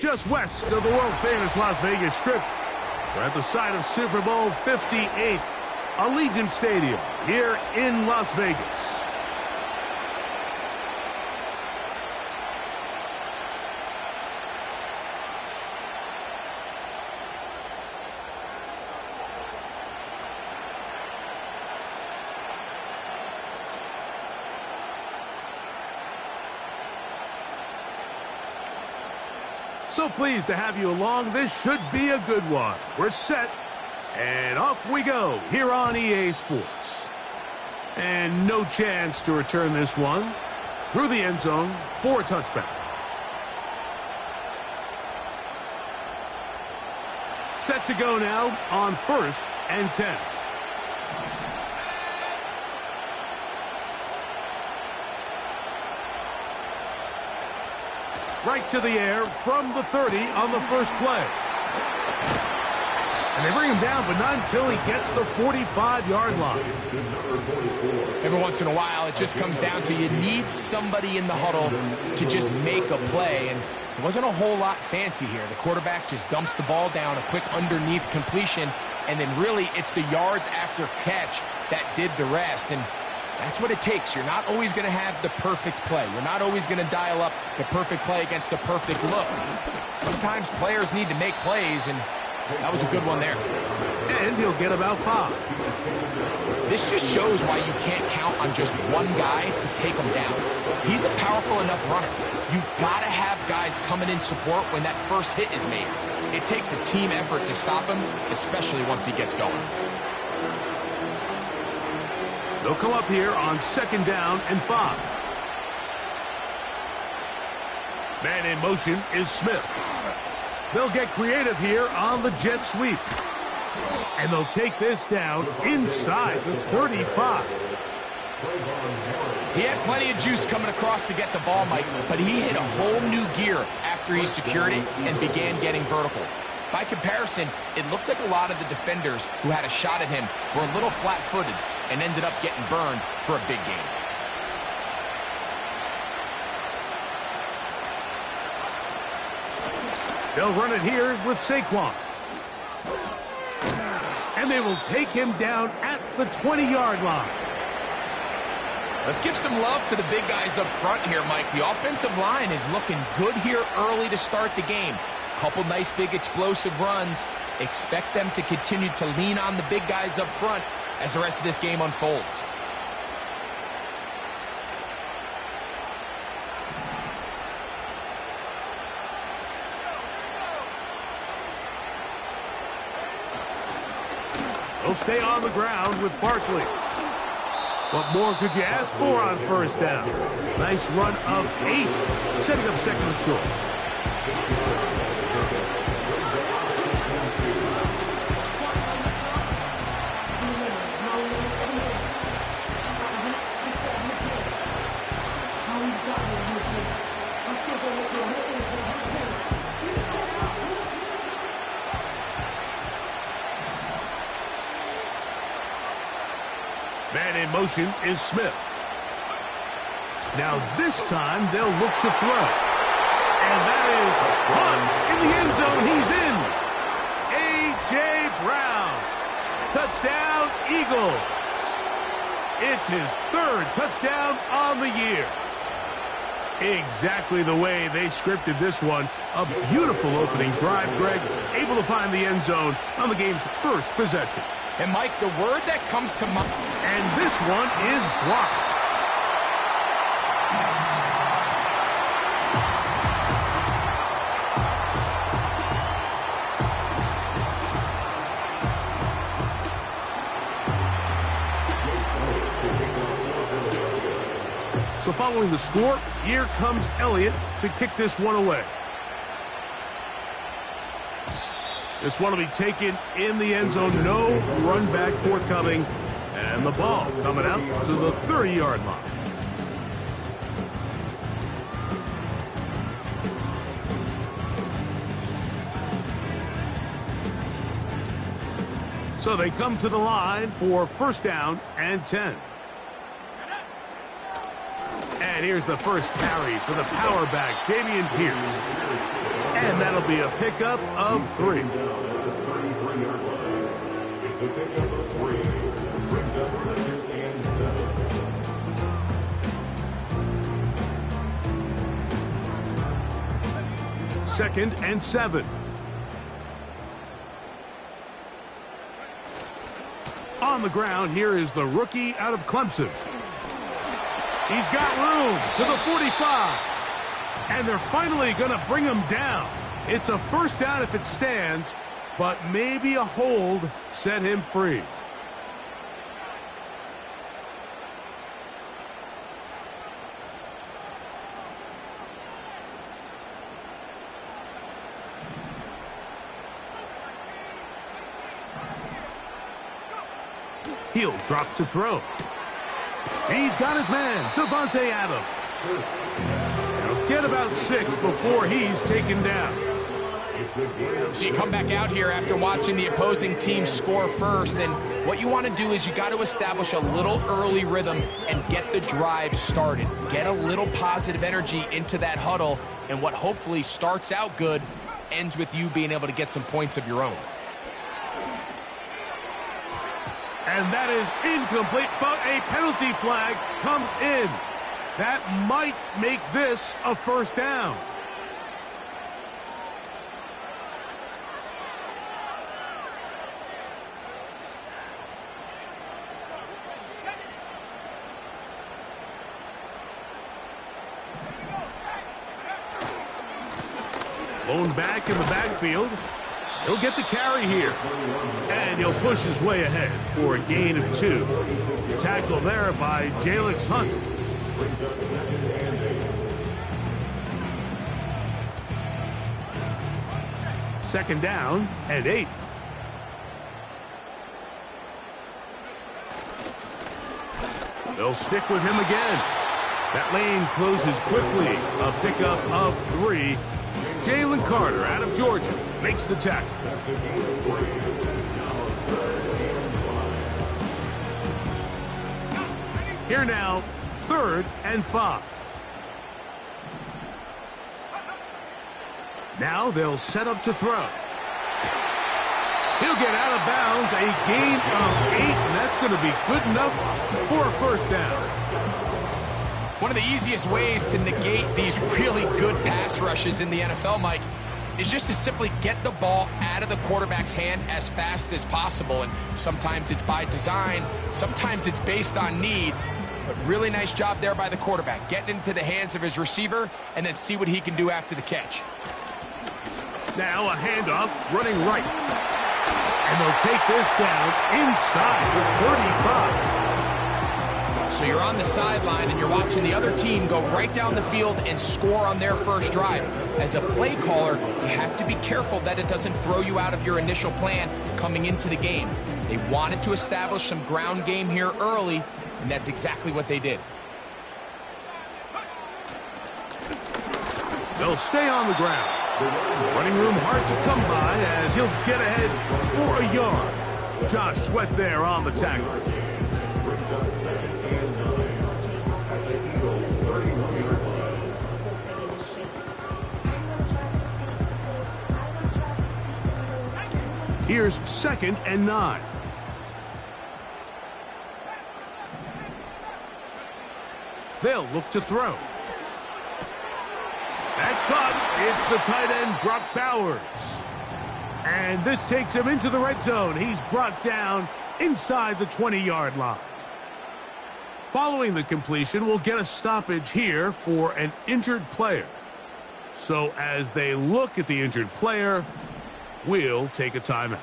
just west of the world-famous Las Vegas Strip. We're at the site of Super Bowl 58, Allegiant Stadium here in Las Vegas. So pleased to have you along. This should be a good one. We're set, and off we go here on EA Sports. And no chance to return this one through the end zone for a touchback. Set to go now on 1st and 10. Right to the air from the 30 on the first play. And they bring him down, but not until he gets the 45-yard line. Every once in a while, it just comes down to you need somebody in the huddle to just make a play. And it wasn't a whole lot fancy here. The quarterback just dumps the ball down, a quick underneath completion, and then really it's the yards after catch that did the rest. And that's what it takes. You're not always going to have the perfect play. You're not always going to dial up the perfect play against the perfect look. Sometimes players need to make plays, and that was a good one there. And he'll get about 5. This just shows why you can't count on just one guy to take him down. He's a powerful enough runner. You've got to have guys coming in support when that first hit is made. It takes a team effort to stop him, especially once he gets going. They'll come up here on 2nd down and 5. Man in motion is Smith. They'll get creative here on the jet sweep. And they'll take this down inside the 35. He had plenty of juice coming across to get the ball, Mike, but he hit a whole new gear after he secured it and began getting vertical. By comparison, it looked like a lot of the defenders who had a shot at him were a little flat-footed and ended up getting burned for a big gain. They'll run it here with Saquon. And they will take him down at the 20-yard line. Let's give some love to the big guys up front here, Mike. The offensive line is looking good here early to start the game. Couple nice big explosive runs. Expect them to continue to lean on the big guys up front as the rest of this game unfolds. They'll stay on the ground with Barkley. What more could you ask for on 1st down? Nice run of 8, setting up 2nd and short. Man in motion is Smith. Now this time they'll look to throw. And that is one in the end zone. He's in. A.J. Brown. Touchdown, Eagles. It's his 3rd touchdown on the year. Exactly the way they scripted this one. A beautiful opening drive, Greg. Able to find the end zone on the game's first possession. And, Mike, the word that comes to mind... And this one is blocked. So following the score, here comes Elliott to kick this one away. This one will be taken in the end zone. No run back forthcoming. And the ball coming out to the 30-yard line. So they come to the line for 1st down and 10. And here's the first carry for the power back, Dameon Pierce. And that'll be a pickup of 3. It's a pickup of 3. Brings up 2nd and 7. 2nd and 7. On the ground, here is the rookie out of Clemson. He's got room to the 45. And they're finally going to bring him down. It's a first down if it stands, but maybe a hold set him free. He'll drop to throw. He's got his man, Devontae Adams. He'll get about 6 before he's taken down. So you come back out here after watching the opposing team score first, and what you want to do is you got to establish a little early rhythm and get the drive started. Get a little positive energy into that huddle, and what hopefully starts out good ends with you being able to get some points of your own. And that is incomplete, but a penalty flag comes in. That might make this a first down. Blown back in the backfield. He'll get the carry here. And he'll push his way ahead for a gain of 2. Tackle there by Jalix Hunt. Second down and 8. They'll stick with him again. That lane closes quickly. A pickup of 3. Jalen Carter out of Georgia makes the tackle. Here now, 3rd and 5. Now they'll set up to throw. He'll get out of bounds, a gain of 8, and that's going to be good enough for a first down. One of the easiest ways to negate these really good pass rushes in the NFL, Mike, is just to simply get the ball out of the quarterback's hand as fast as possible. And sometimes it's by design, sometimes it's based on need. But really nice job there by the quarterback, getting into the hands of his receiver and then see what he can do after the catch. Now a handoff, running right. And they'll take this down inside the 35. So you're on the sideline and you're watching the other team go right down the field and score on their first drive. As a play caller, you have to be careful that it doesn't throw you out of your initial plan coming into the game. They wanted to establish some ground game here early, and that's exactly what they did. They'll stay on the ground. Running room hard to come by as he'll get ahead for a yard. Josh Sweat there on the tackle. Here's 2nd and 9. They'll look to throw. That's caught. It's the tight end, Brock Bowers. And this takes him into the red zone. He's brought down inside the 20-yard line. Following the completion, we'll get a stoppage here for an injured player. So as they look at the injured player, we'll take a timeout.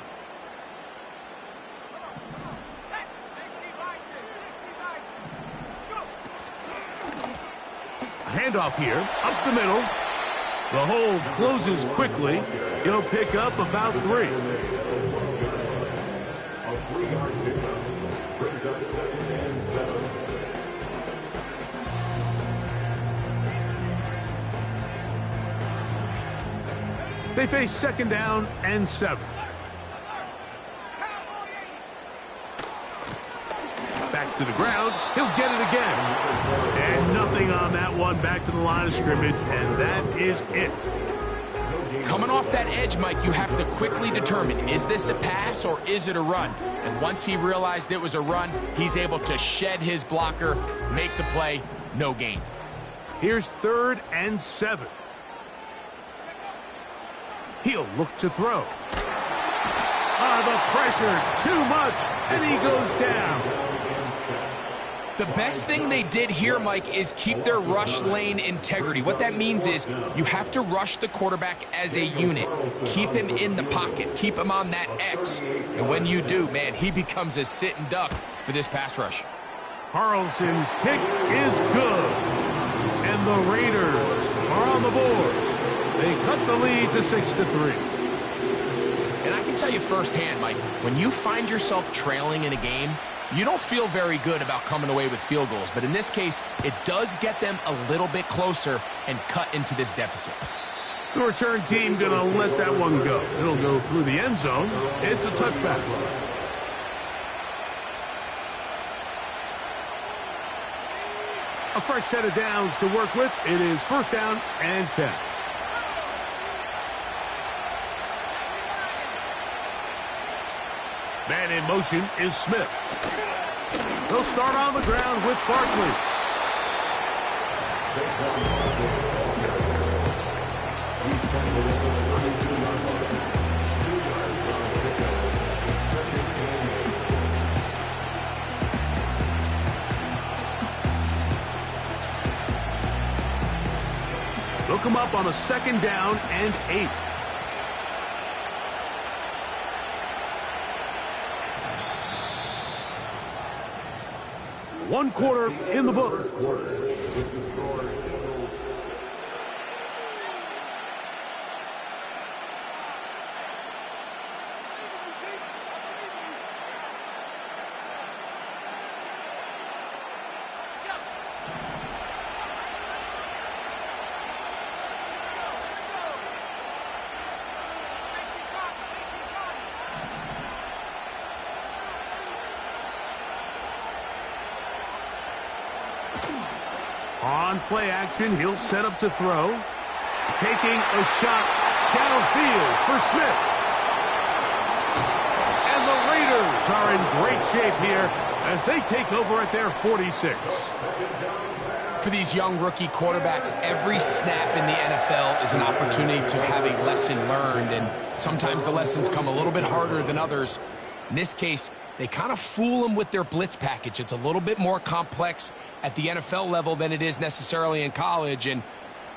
A handoff here, up the middle. The hole closes quickly. He'll pick up about 3. A 3-yard pickup brings up 2nd and 7. They face 2nd down and 7. Back to the ground. He'll get it again. And nothing Nothing on that one, back to the line of scrimmage, and that is it. Coming off that edge, Mike, you have to quickly determine, is this a pass or is it a run? And once he realized it was a run, he's able to shed his blocker, make the play, no gain. Here's 3rd and 7. He'll look to throw. The pressure, too much, and he goes down. The best thing they did here, Mike, is keep their rush lane integrity. What that means is you have to rush the quarterback as a unit. Keep him in the pocket. Keep him on that X. And when you do, man, he becomes a sit and duck for this pass rush. Carlson's kick is good. And the Raiders are on the board. They cut the lead to 6-3. And I can tell you firsthand, Mike, when you find yourself trailing in a game, you don't feel very good about coming away with field goals. But in this case, it does get them a little bit closer and cut into this deficit. The return team going to let that one go. It'll go through the end zone. It's a touchback. A fresh set of downs to work with. It is 1st down and 10. Man in motion is Smith. They'll start on the ground with Barkley. They'll come up on a 2nd down and 8. One quarter in the book. On play action, he'll set up to throw. Taking a shot downfield for Smith. And the Raiders are in great shape here as they take over at their 46. For these young rookie quarterbacks, every snap in the NFL is an opportunity to have a lesson learned, and sometimes the lessons come a little bit harder than others. In this case, they kind of fool them with their blitz package. It's a little bit more complex at the NFL level than it is necessarily in college, and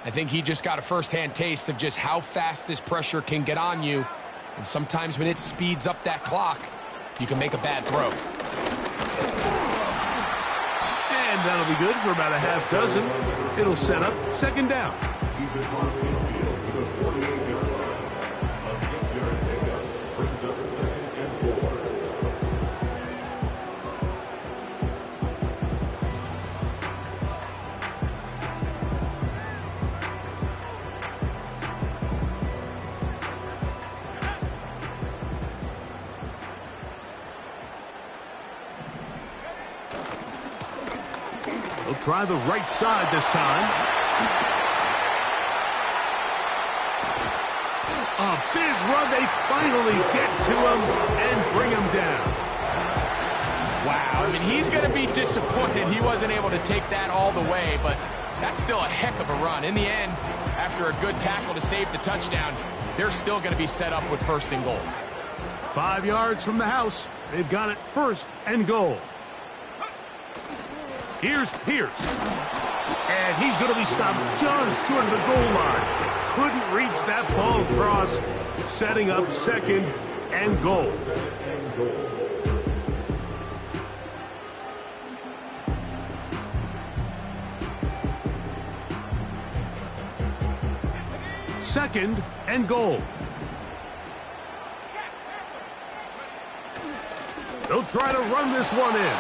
I think he just got a first-hand taste of just how fast this pressure can get on you, and sometimes when it speeds up that clock, you can make a bad throw. And that'll be good for about a half dozen. It'll set up 2nd down. They'll try the right side this time. A big run. They finally get to him and bring him down. Wow, I mean, he's going to be disappointed he wasn't able to take that all the way, but that's still a heck of a run. In the end, after a good tackle to save the touchdown, they're still going to be set up with 1st and goal. 5 yards from the house. They've got it 1st and goal. Here's Pierce. And he's going to be stopped just short of the goal line. Couldn't reach that ball across, setting up 2nd and goal. Second and goal. They'll try to run this one in.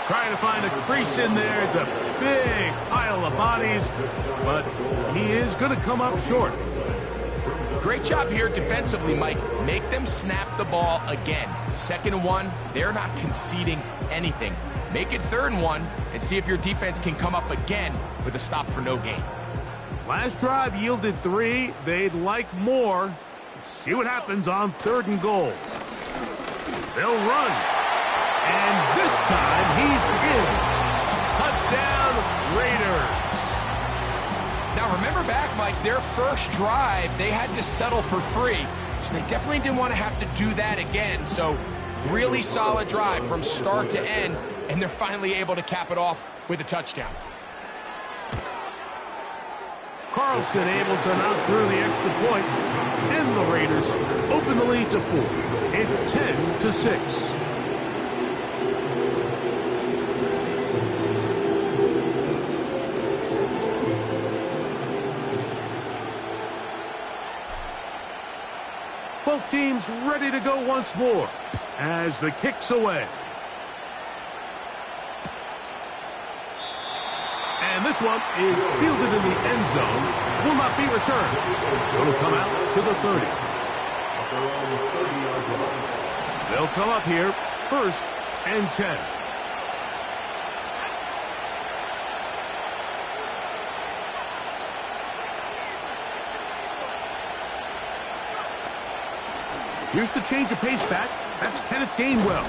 Trying to find a crease in there. It's a big pile of bodies, but he is going to come up short. Great job here defensively, Mike. Make them snap the ball again. 2nd and 1, they're not conceding anything. Make it 3rd and 1 and see if your defense can come up again with a stop for no gain. Last drive yielded 3. They'd like more. Let's see what happens on 3rd and goal. They'll run. And this time he's in. Touchdown, Raiders. Now remember back, Mike, their first drive, they had to settle for 3. So they definitely didn't want to have to do that again. So really solid drive from start to end, and they're finally able to cap it off with a touchdown. Carlson able to knock through the extra point, and the Raiders open the lead to 4. It's 10-6. Both teams ready to go once more as the kick's away. And this one is fielded in the end zone. Will not be returned. So it'll come out to the 30. They'll come up here, 1st and 10. Here's the change of pace back. That's Kenneth Gainwell.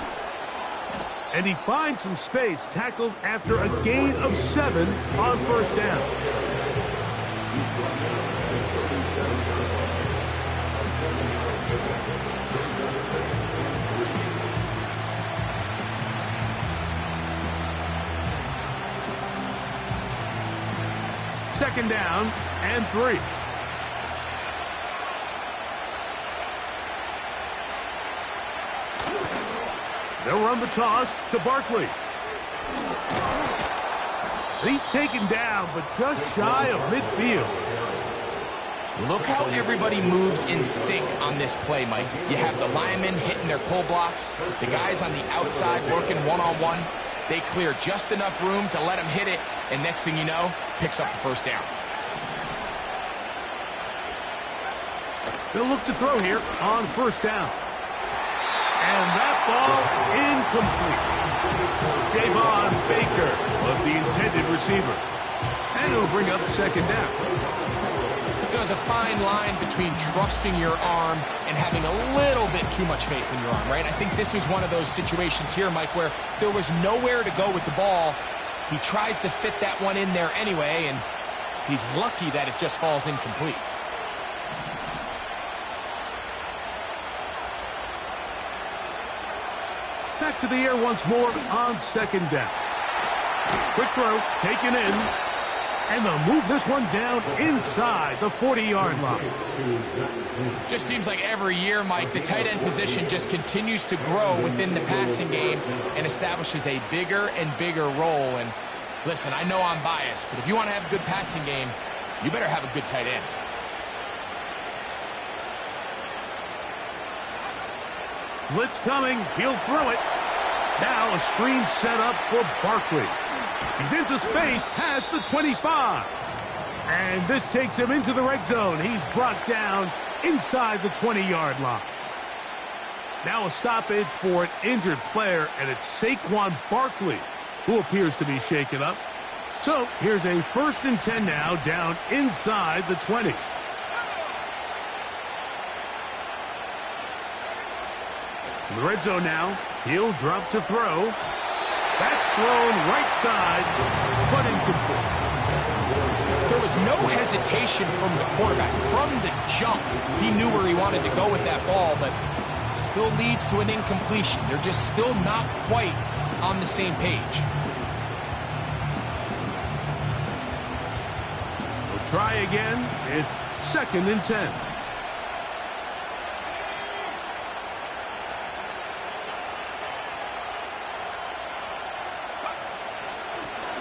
And he finds some space, tackled after a gain of 7 on 1st down. Second down and 3. They'll run the toss to Barkley. He's taken down, but just shy of midfield. Look how everybody moves in sync on this play, Mike. You have the linemen hitting their pull blocks, the guys on the outside working one-on-one. They clear just enough room to let him hit it, and next thing you know, picks up the 1st down. They'll look to throw here on 1st down. And that ball incomplete. Javon Baker was the intended receiver. And it'll bring up 2nd down. There's a fine line between trusting your arm and having a little bit too much faith in your arm, right? I think this is one of those situations here, Mike, where there was nowhere to go with the ball. He tries to fit that one in there anyway, and he's lucky that it just falls incomplete. Back to the air once more on 2nd down. Quick throw, taken in. And they'll move this one down inside the 40-yard line. Just seems like every year, Mike, the tight end position just continues to grow within the passing game and establishes a bigger and bigger role. And listen, I know I'm biased, but if you want to have a good passing game, you better have a good tight end. Blitz coming. He'll throw it. Now a screen set up for Barkley. He's into space past the 25. And this takes him into the red zone. He's brought down inside the 20-yard line. Now a stoppage for an injured player, and it's Saquon Barkley who appears to be shaken up. So here's a 1st and 10 now down inside the 20. In the red zone now, he'll drop to throw. That's thrown right side, but incomplete. There was no hesitation from the quarterback. From the jump, he knew where he wanted to go with that ball, but it still leads to an incompletion. They're just still not quite on the same page. We'll try again. It's 2nd and 10.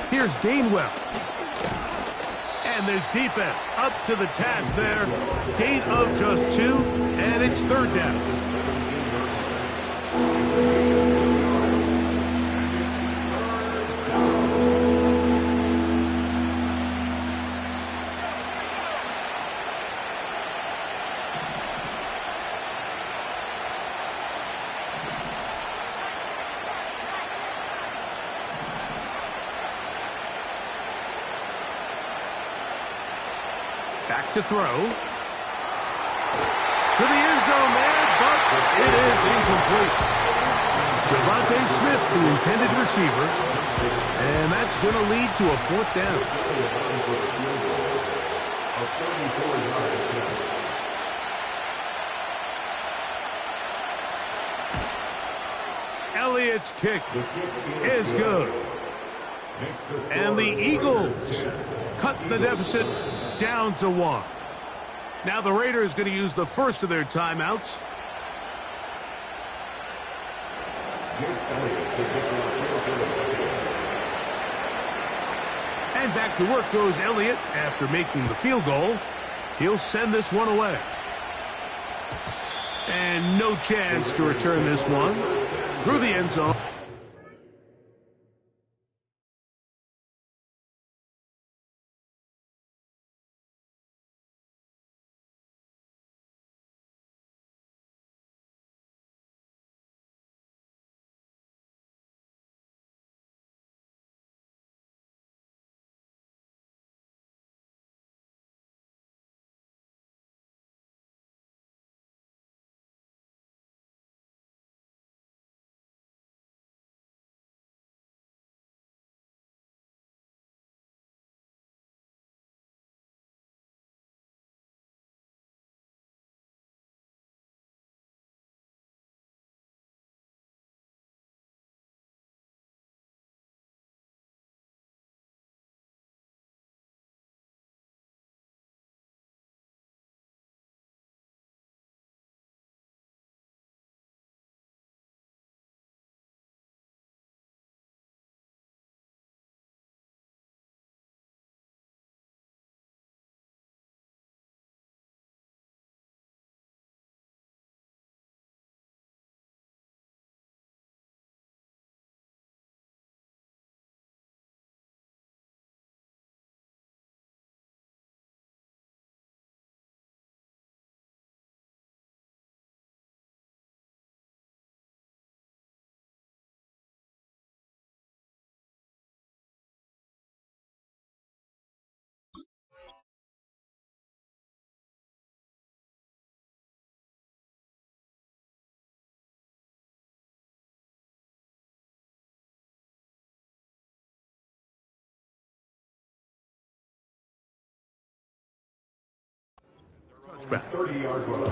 Here's Gainwell. And this defense up to the task there. Gain of just 2, and it's 3rd down. Back to throw. To the end zone there, but it is incomplete. Devontae Smith, the intended receiver, and that's going to lead to a fourth down. Elliott's kick is good. And the Eagles cut the deficit down to 1. Now the Raiders going to use the first of their timeouts. And back to work goes Elliott after making the field goal. He'll send this one away. And no chance to return this one through the end zone. Touchback. 30-yard run.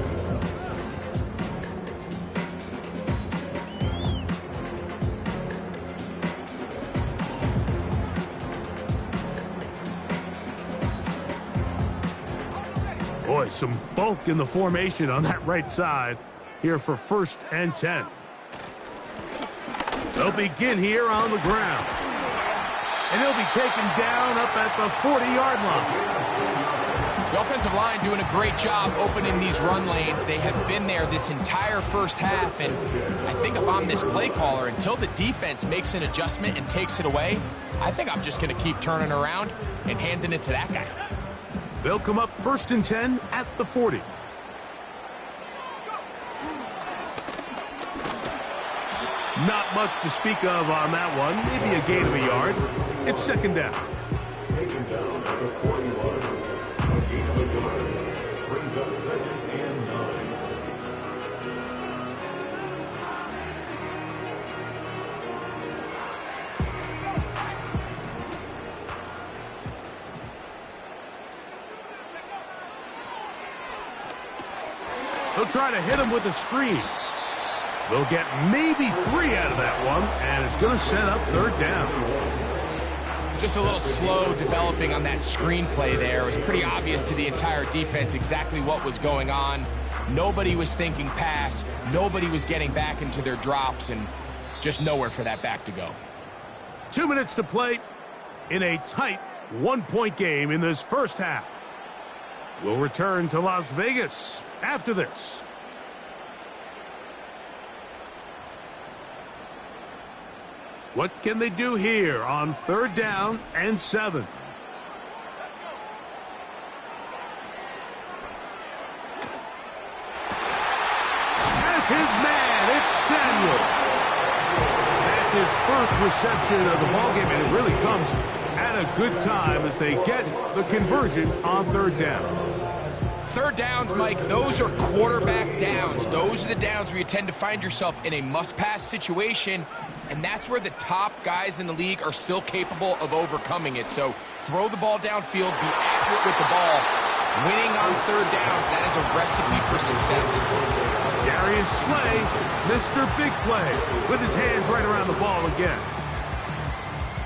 Boy, some bulk in the formation on that right side here for 1st and 10. They'll begin here on the ground. And he'll be taken down up at the 40-yard line. The offensive line doing a great job opening these run lanes. They have been there this entire first half, and I think if I'm this play caller, until the defense makes an adjustment and takes it away, I think I'm just going to keep turning around and handing it to that guy. They'll come up 1st and 10 at the 40. Not much to speak of on that one. Maybe a gain of a yard. It's 2nd down. Taken down at the 41. A gain of a yard. Brings up 2nd and 9. They'll try to hit him with a screen. They'll get maybe 3 out of that one, and it's going to set up 3rd down. Just a little slow developing on that screenplay there. It was pretty obvious to the entire defense exactly what was going on. Nobody was thinking pass. Nobody was getting back into their drops, and just nowhere for that back to go. 2 minutes to play in a tight 1-point game in this first half. We'll return to Las Vegas after this. What can they do here on 3rd down and 7? Has his man, it's Samuel. That's his first reception of the ballgame, and it really comes out had a good time as they get the conversion on third down. Third downs, Mike, those are quarterback downs. Those are the downs where you tend to find yourself in a must-pass situation, and that's where the top guys in the league are still capable of overcoming it. So throw the ball downfield, be accurate with the ball. Winning on third downs, that is a recipe for success. Darius Slay, Mr. Big Play, with his hands right around the ball again.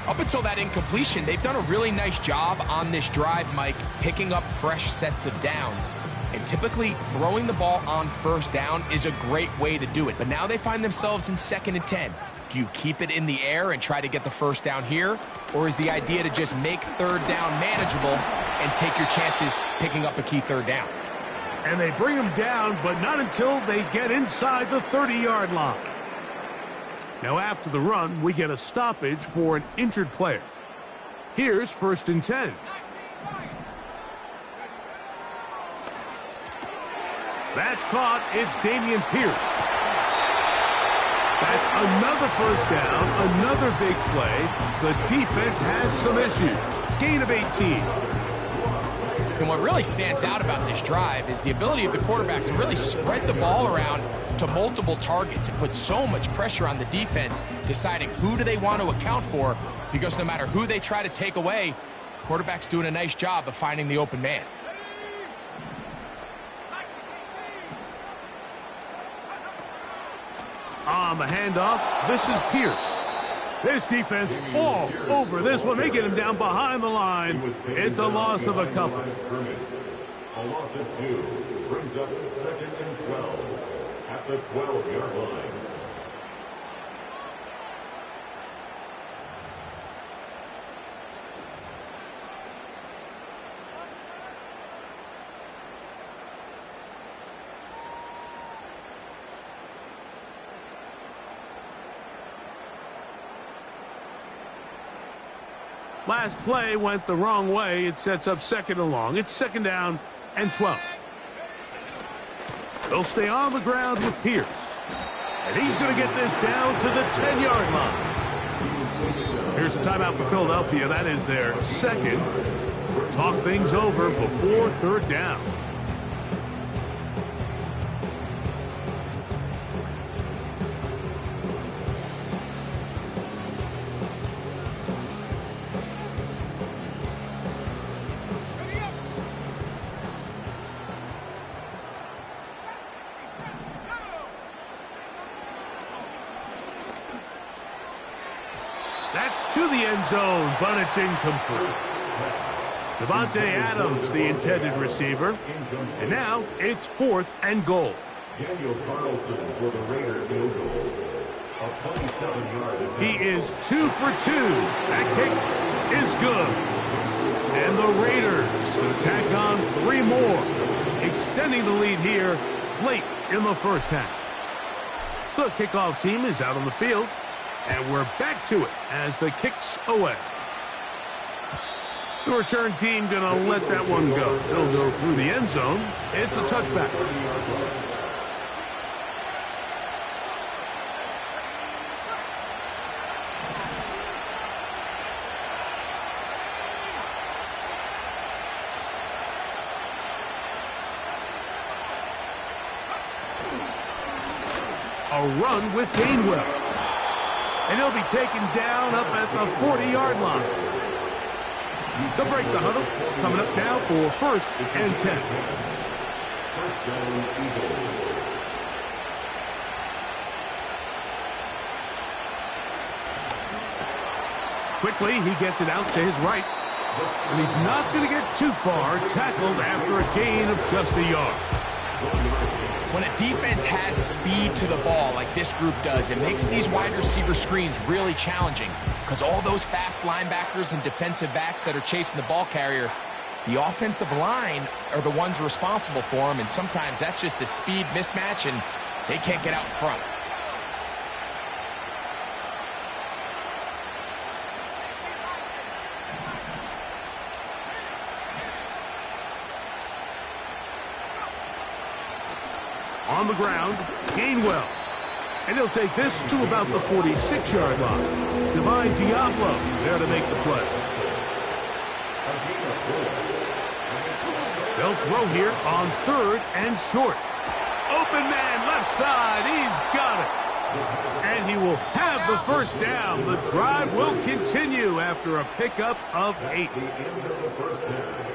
Up until that incompletion, they've done a really nice job on this drive, Mike, picking up fresh sets of downs. And typically, throwing the ball on first down is a great way to do it. But now they find themselves in 2nd and 10. Do you keep it in the air and try to get the first down here? Or is the idea to just make third down manageable and take your chances picking up a key third down? And they bring him down, but not until they get inside the 30-yard line. Now, after the run, we get a stoppage for an injured player. Here's 1st and 10. That's caught. It's Dameon Pierce. That's another first down, another big play. The defense has some issues. Gain of 18. And what really stands out about this drive is the ability of the quarterback to really spread the ball around to multiple targets and put so much pressure on the defense, deciding who do they want to account for, because no matter who they try to take away, the quarterback's doing a nice job of finding the open man. On the handoff, this is Pierce. This defense all over this one. They get him down behind the line. It's a loss of a couple. A loss of 2 brings up 2nd and 12 at the 12-yard line. Last play went the wrong way. It sets up 2nd and long. It's 2nd down and 12. They'll stay on the ground with Pierce. And he's going to get this down to the 10-yard line. Here's a timeout for Philadelphia. That is their 2nd. Talk things over before 3rd down. That's to the end zone, but it's incomplete. Devontae Adams, the intended receiver. And now it's 4th and goal. Daniel Carlson for the Raider field goal. A 27-yard. He is 2 for 2. That kick is good. And the Raiders tack on 3 more, extending the lead here late in the first half. The kickoff team is out on the field. And we're back to it as the kick's away. The return team going to let that one go. They'll go through the end zone. It's a touchback. A run with Gainwell. And he'll be taken down up at the 40-yard line. They'll break the huddle. Coming up now for 1st and 10. First down, Eagles. Quickly, he gets it out to his right. And he's not going to get too far, tackled after a gain of just a yard. When a defense has speed to the ball like this group does, it makes these wide receiver screens really challenging because all those fast linebackers and defensive backs that are chasing the ball carrier, the offensive line are the ones responsible for them, and sometimes that's just a speed mismatch, and they can't get out in front. On the ground, Gainwell. And he'll take this to about the 46-yard line. Divine Diablo there to make the play. They'll throw here on 3rd and short. Open man, left side. He's got it. And he will have the first down. The drive will continue after a pickup of 8.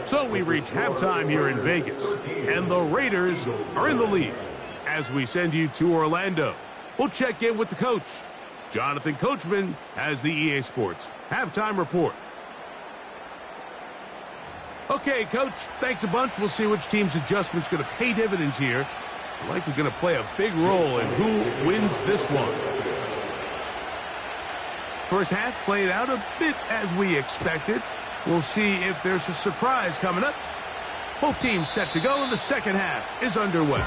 So we reach halftime here in Vegas, and the Raiders are in the lead. As we send you to Orlando, we'll check in with the coach. Jonathan Coachman has the EA Sports halftime report. Okay, Coach, thanks a bunch. We'll see which team's adjustment's going to pay dividends here. Likely going to play a big role in who wins this one. First half played out a bit as we expected. We'll see if there's a surprise coming up. Both teams set to go, and the second half is underway.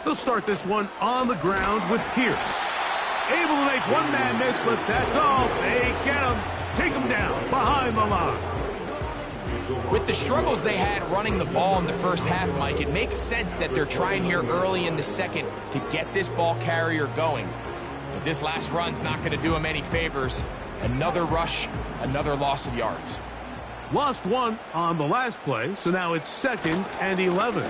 They'll start this one on the ground with Pierce. Able to make one man miss, but that's all. They get him. Take him down behind the line. With the struggles they had running the ball in the first half, Mike, it makes sense that they're trying here early in the second to get this ball carrier going. But this last run's not going to do him any favors. Another rush, another loss of yards. Lost one on the last play, so now it's 2nd and 11.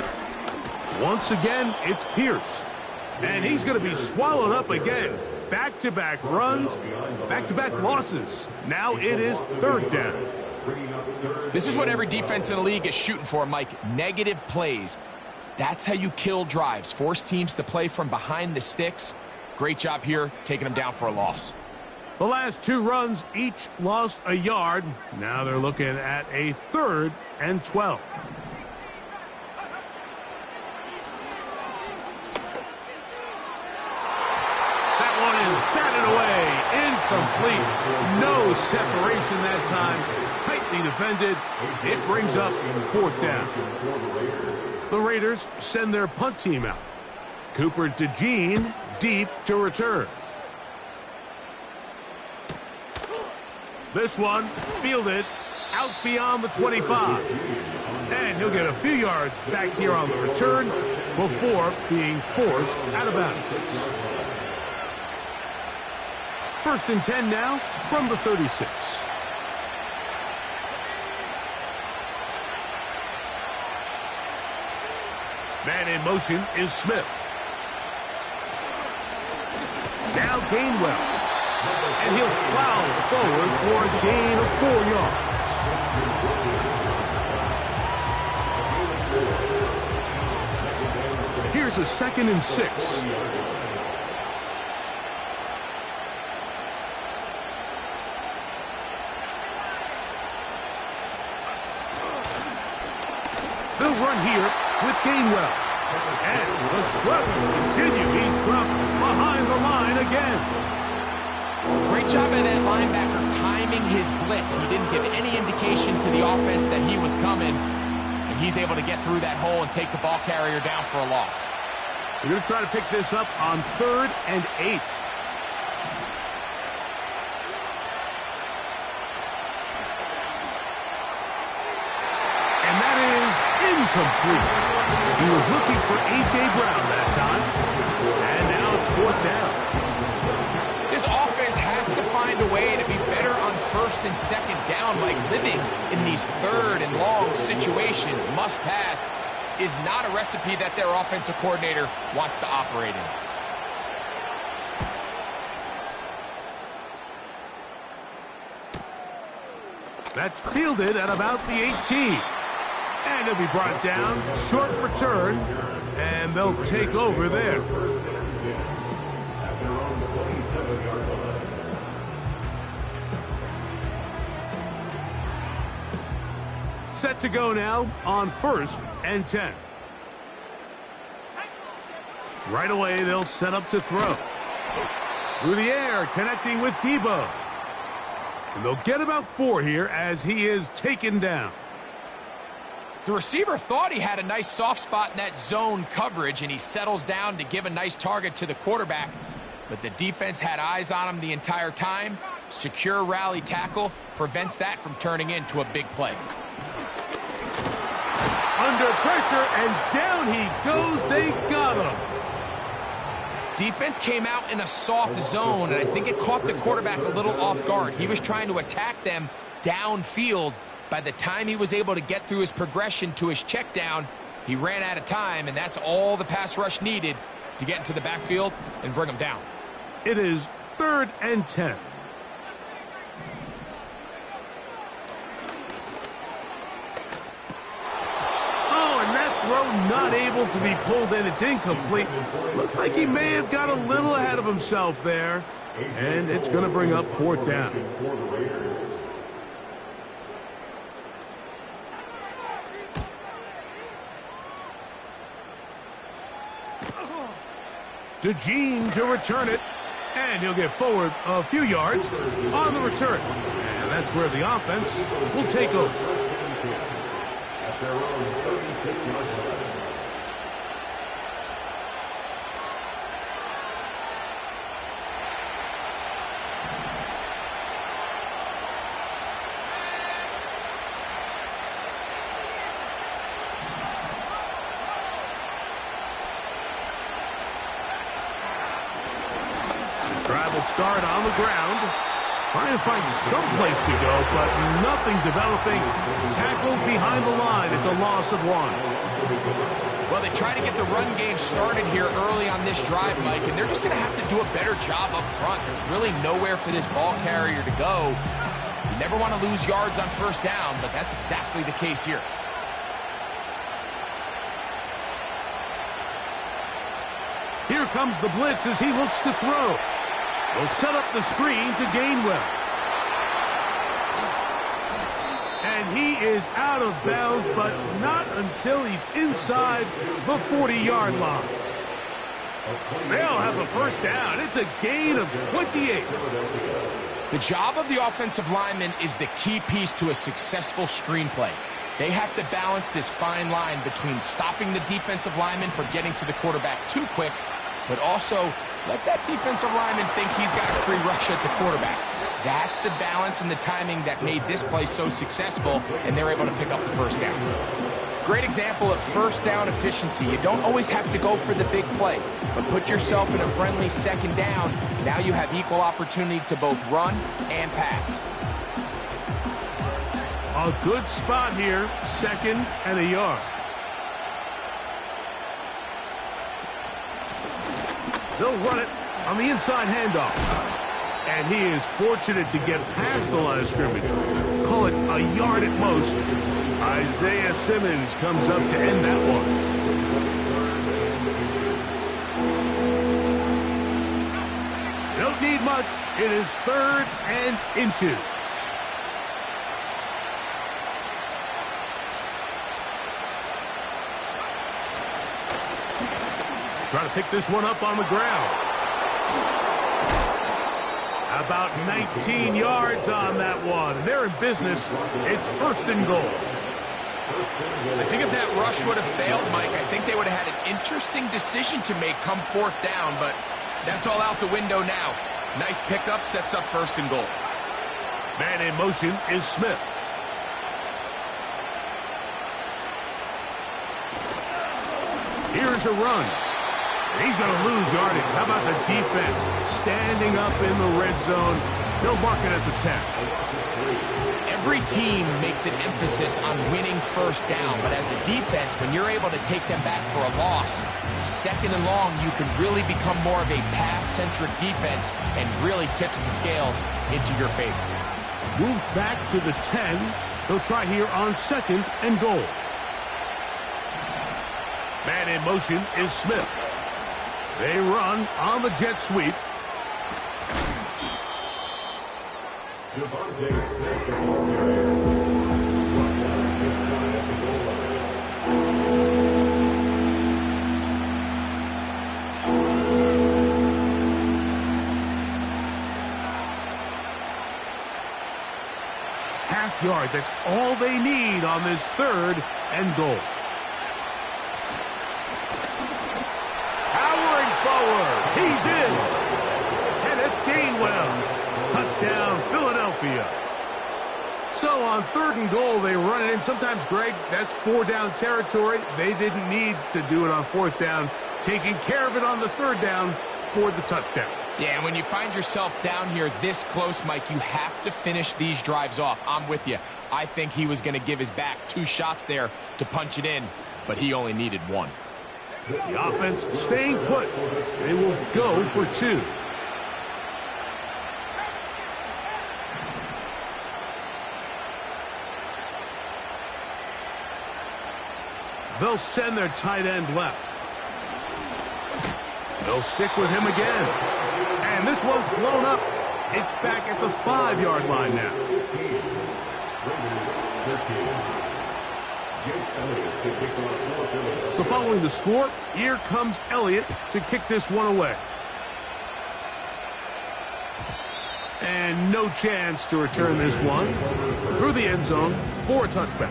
Once again, it's Pierce. And he's going to be swallowed up again. Back-to-back runs, back-to-back losses. Now it is 3rd down. This is what every defense in the league is shooting for, Mike. Negative plays. That's how you kill drives. Force teams to play from behind the sticks. Great job here, taking them down for a loss. The last 2 runs each lost a yard. Now they're looking at a 3rd and 12. Incomplete. No separation that time. Tightly defended. It brings up 4th down. The Raiders send their punt team out. Cooper DeJean deep to return. This one fielded out beyond the 25. And he'll get a few yards back here on the return before being forced out of bounds. 1st and 10 now from the 36. Man in motion is Smith. Now Gainwell. And he'll plow forward for a gain of 4 yards. Here's a 2nd and 6. They'll run here with Gainwell. And the struggles continue. He's dropped behind the line again. Great job by that linebacker timing his blitz. He didn't give any indication to the offense that he was coming. And he's able to get through that hole and take the ball carrier down for a loss. They're going to try to pick this up on 3rd and 8. Incomplete. He was looking for A.J. Brown that time. And now it's 4th down. This offense has to find a way to be better on 1st and 2nd down. Like living in these 3rd and long situations, must pass, is not a recipe that their offensive coordinator wants to operate in. That's fielded at about the 18. And he'll be brought down. Short return. And they'll take over there. Set to go now on 1st and 10. Right away, they'll set up to throw. Through the air, connecting with Debo. And they'll get about 4 here as he is taken down. The receiver thought he had a nice soft spot in that zone coverage, and he settles down to give a nice target to the quarterback. But the defense had eyes on him the entire time. Secure rally tackle prevents that from turning into a big play. Under pressure, and down he goes. They got him. Defense came out in a soft zone, and I think it caught the quarterback a little off guard. He was trying to attack them downfield. By the time he was able to get through his progression to his check down, he ran out of time, and that's all the pass rush needed to get into the backfield and bring him down. It is 3rd and 10. Throw not able to be pulled in. It's incomplete. Looked like he may have got a little ahead of himself there. And it's going to bring up 4th down. DeJean to return it. And he'll get forward a few yards on the return. And that's where the offense will take over. At their own 36-yard line. Drive will start on the ground. Trying to find some place to go, but nothing developing. Tackled behind the line. It's a loss of 1. Well, they try to get the run game started here early on this drive, Mike, and they're just going to have to do a better job up front. There's really nowhere for this ball carrier to go. You never want to lose yards on 1st down, but that's exactly the case here. Here comes the blitz as he looks to throw. They'll set up the screen to Gainwell. And he is out of bounds, but not until he's inside the 40-yard line. They'll have a 1st down. It's a gain of 28. The job of the offensive lineman is the key piece to a successful screenplay. They have to balance this fine line between stopping the defensive lineman from getting to the quarterback too quick, but also let that defensive lineman think he's got a free rush at the quarterback. That's the balance and the timing that made this play so successful, and they're able to pick up the 1st down. Great example of 1st down efficiency. You don't always have to go for the big play, but put yourself in a friendly 2nd down. Now you have equal opportunity to both run and pass. A good spot here, 2nd and a yard. They'll run it on the inside handoff. And he is fortunate to get past the line of scrimmage. Call it a yard at most. Isaiah Simmons comes up to end that one. Don't need much. It is 3rd and inches. Try to pick this one up on the ground. About 19 yards on that one. They're in business. It's 1st and goal. I think if that rush would have failed, Mike, I think they would have had an interesting decision to make come 4th down, but that's all out the window now. Nice pickup, sets up 1st and goal. Man in motion is Smith. Here's a run. He's going to lose yardage. How about the defense standing up in the red zone? They'll mark it at the 10. Every team makes an emphasis on winning 1st down, but as a defense, when you're able to take them back for a loss, 2nd and long, you can really become more of a pass-centric defense and really tips the scales into your favor. Move back to the 10. They'll try here on 2nd and goal. Man in motion is Smith. They run on the jet sweep. Devontae Smith, the ball carrier. Brought down at the goal line. yard. That's all they need on this 3rd and goal. Powering forward. He's in. Kenneth Gainwell. Touchdown, Philadelphia. So on 3rd and goal, they run it in. Sometimes, Greg, that's 4-down territory. They didn't need to do it on 4th down. Taking care of it on the 3rd down for the touchdown. Yeah, and when you find yourself down here this close, Mike, you have to finish these drives off. I'm with you. I think he was going to give his back 2 shots there to punch it in, but he only needed 1. The offense staying put. They will go for 2. They'll send their tight end left. They'll stick with him again. And this one's blown up. It's back at the 5-yard line now. So following the score, here comes Elliott to kick this one away. And no chance to return this one through the end zone for a touchback.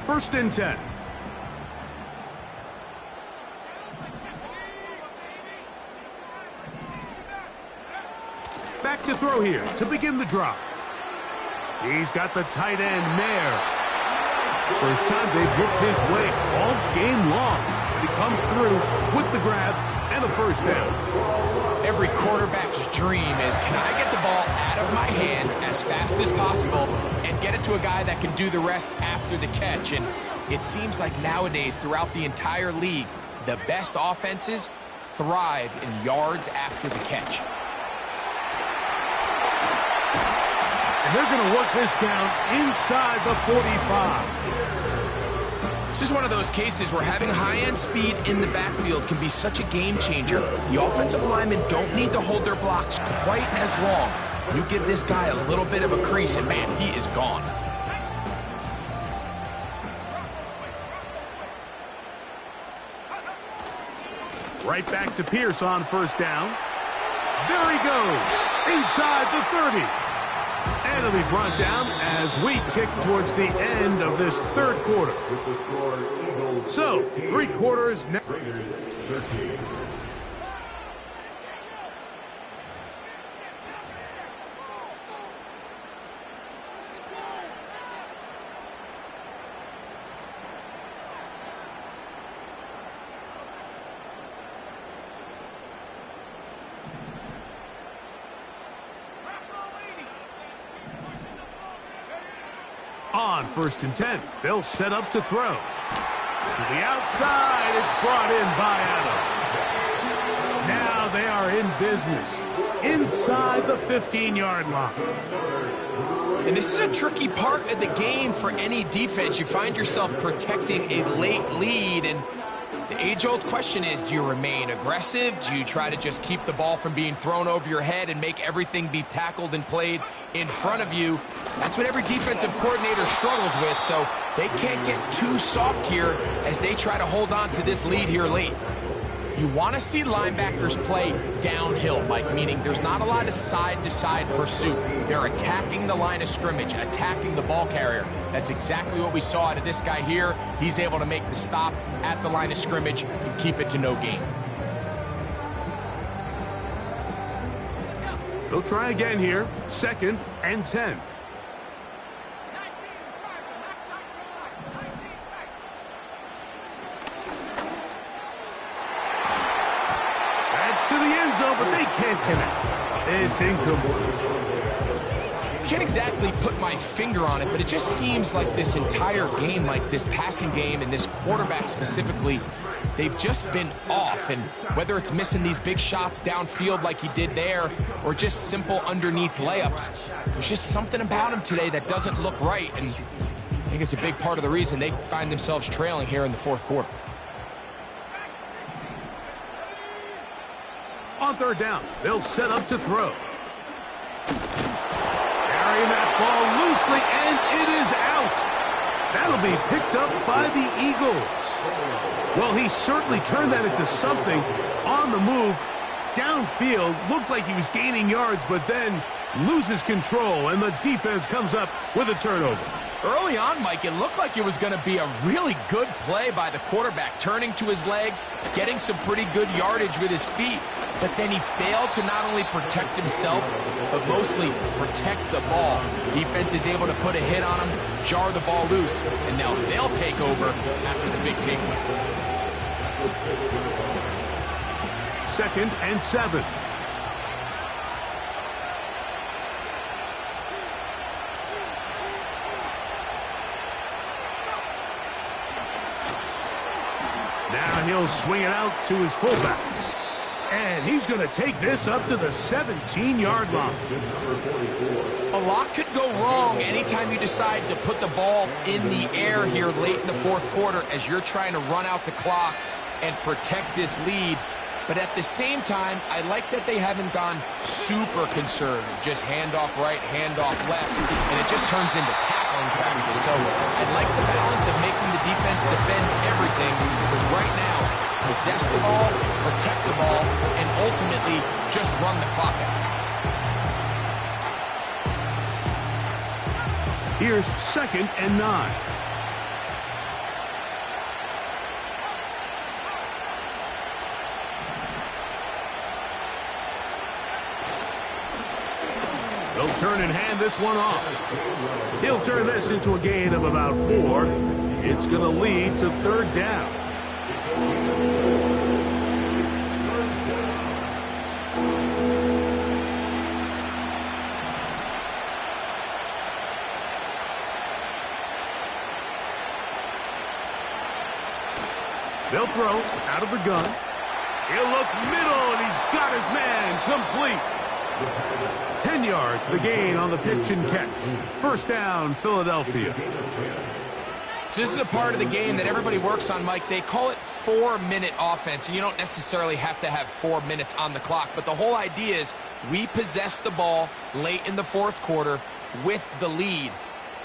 First and 10. Back to throw here to begin the drive. He's got the tight end, Mayer. First time they've looked his way all game long. He comes through with the grab and a first down. Every quarterback's dream is, can I get the ball out of my hand as fast as possible and get it to a guy that can do the rest after the catch? And it seems like nowadays, throughout the entire league, the best offenses thrive in yards after the catch. And they're going to work this down inside the 45. This is one of those cases where having high-end speed in the backfield can be such a game changer. The offensive linemen don't need to hold their blocks quite as long. You give this guy a little bit of a crease, and man, he is gone. Right back to Pierce on first down. There he goes, inside the 30. And it'll be brought down as we tick towards the end of this 3rd quarter. So, 3 quarters now. On first and 10, they'll set up to throw. To the outside, it's brought in by Adams. Now they are in business inside the 15-yard line. And this is a tricky part of the game for any defense. You find yourself protecting a late lead, and the age-old question is, do you remain aggressive? Do you try to just keep the ball from being thrown over your head and make everything be tackled and played in front of you? That's what every defensive coordinator struggles with, so they can't get too soft here as they try to hold on to this lead here late. You want to see linebackers play downhill, Mike, meaning there's not a lot of side-to-side pursuit. They're attacking the line of scrimmage, attacking the ball carrier. That's exactly what we saw out of this guy here. He's able to make the stop at the line of scrimmage and keep it to no gain. They'll try again here, 2nd and 10. To the end zone, but they can't connect. It's incomplete. Can't exactly put my finger on it, but it just seems like this entire game, like this passing game and this quarterback specifically, they've just been off. And whether it's missing these big shots downfield like he did there or just simple underneath layups, there's just something about him today that doesn't look right. And I think it's a big part of the reason they find themselves trailing here in the 4th quarter. On On third down, they'll set up to throw. Carrying that ball loosely, and it is out. That'll be picked up by the Eagles. Well, he certainly turned that into something on the move. Downfield, looked like he was gaining yards, but then loses control, and the defense comes up with a turnover. Early on, Mike, it looked like it was going to be a really good play by the quarterback, turning to his legs, getting some pretty good yardage with his feet, but then he failed to not only protect himself, but mostly protect the ball. Defense is able to put a hit on him, jar the ball loose, and now they'll take over after the big takeaway. 2nd and 7. Now he'll swing it out to his fullback. And he's going to take this up to the 17-yard line. A lot could go wrong anytime you decide to put the ball in the air here late in the fourth quarter as you're trying to run out the clock and protect this lead. But at the same time, I like that they haven't gone super conservative. Just handoff right, handoff left, and it just turns into tackling practice. So I like the balance of making the defense defend everything, because right now, possess the ball, protect the ball, and ultimately just run the clock out. Here's 2nd and 9. They'll turn and hand this one off. He'll turn this into a gain of about 4. It's going to lead to 3rd down. They'll throw out of the gun. He'll look middle, and he's got his man complete. 10 yards, the gain on the pitch and catch. 1st down, Philadelphia. So this is a part of the game that everybody works on, Mike. They call it 4-minute offense, and you don't necessarily have to have 4 minutes on the clock. But the whole idea is we possess the ball late in the fourth quarter with the lead.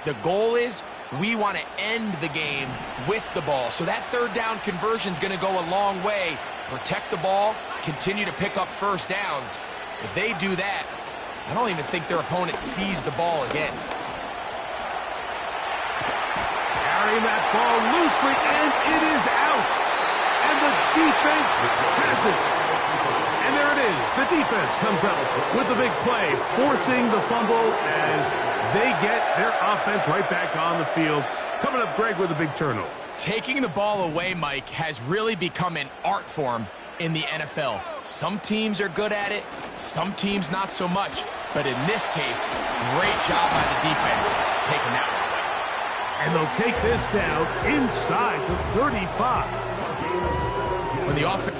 The goal is we want to end the game with the ball. So that 3rd down conversion is going to go a long way. Protect the ball, continue to pick up 1st downs. If they do that, I don't even think their opponent sees the ball again. Carrying that ball loosely, and it is out. And the defense has it. And there it is. The defense comes up with the big play, forcing the fumble as they get their offense right back on the field. Coming up, Greg, with a big turnover. Taking the ball away, Mike, has really become an art form in the NFL. Some teams are good at it, some teams not so much. But in this case, great job by the defense taking that one away. And they'll take this down inside the 35. When the offense